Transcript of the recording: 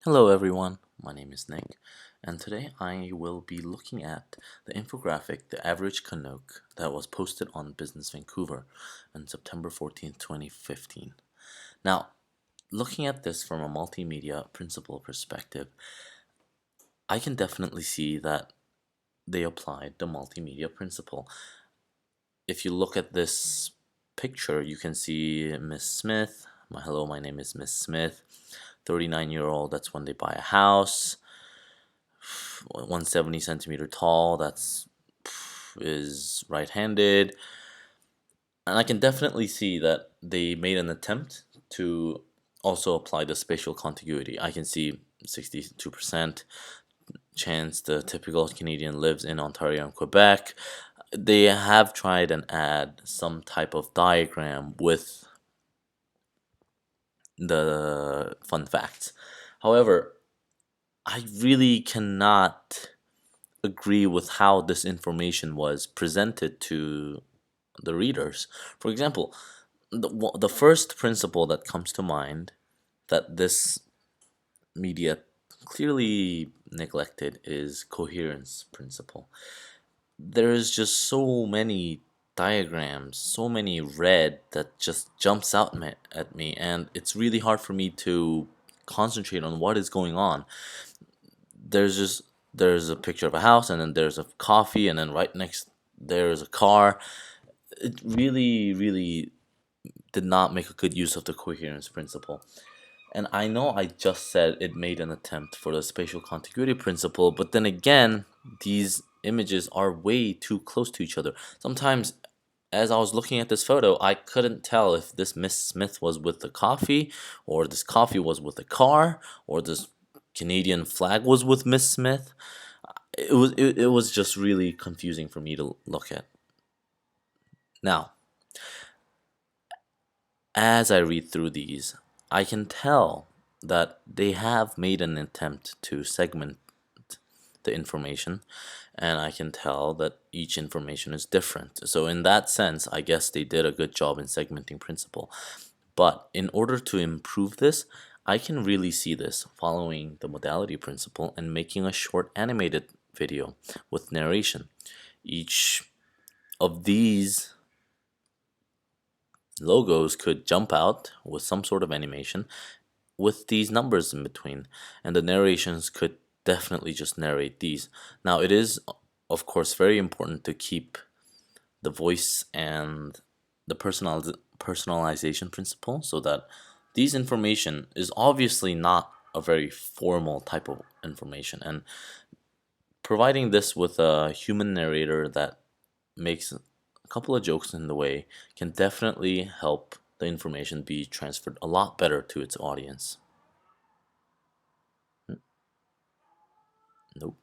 Hello everyone, my name is Nick, and today I will be looking at the infographic The Average Canuck that was posted on Business Vancouver on September 14th, 2015. Now, looking at this from a multimedia principle perspective, I can definitely see that they applied the multimedia principle. If you look at this picture, you can see Miss Smith. Hello, my name is Miss Smith. 39-year-old, that's when they buy a house. 170 centimeter tall, that's is right-handed, and I can definitely see that they made an attempt to also apply the spatial contiguity. I can see 62% chance the typical Canadian lives in Ontario and Quebec. They have tried and add some type of diagram with the fun facts. However, I really cannot agree with how this information was presented to the readers. For example, the first principle that comes to mind that this media clearly neglected is coherence principle. There is just so many diagrams, so many red that just jumps out at me, and it's really hard for me to concentrate on what is going on. There's a picture of a house, and then there's a coffee, and then right next there's a car. It really did not make a good use of the coherence principle. And I know I just said it made an attempt for the spatial contiguity principle, but then again, these images are way too close to each other. Sometimes, as I was looking at this photo, I couldn't tell if this Miss Smith was with the coffee, or this coffee was with the car, or this Canadian flag was with Miss Smith. It was just really confusing for me to look at. Now, as I read through these, I can tell that they have made an attempt to segment the information, and I can tell that each information is different. So, in that sense, I guess they did a good job in segmenting principle. But in order to improve this, I can really see this following the modality principle and making a short animated video with narration. Each of these logos could jump out with some sort of animation with these numbers in between, and the narrations could definitely just narrate these. Now, it is, of course, very important to keep the voice and the personalization principle, so that these information is obviously not a very formal type of information, and providing this with a human narrator that makes a couple of jokes in the way can definitely help the information be transferred a lot better to its audience. Nope.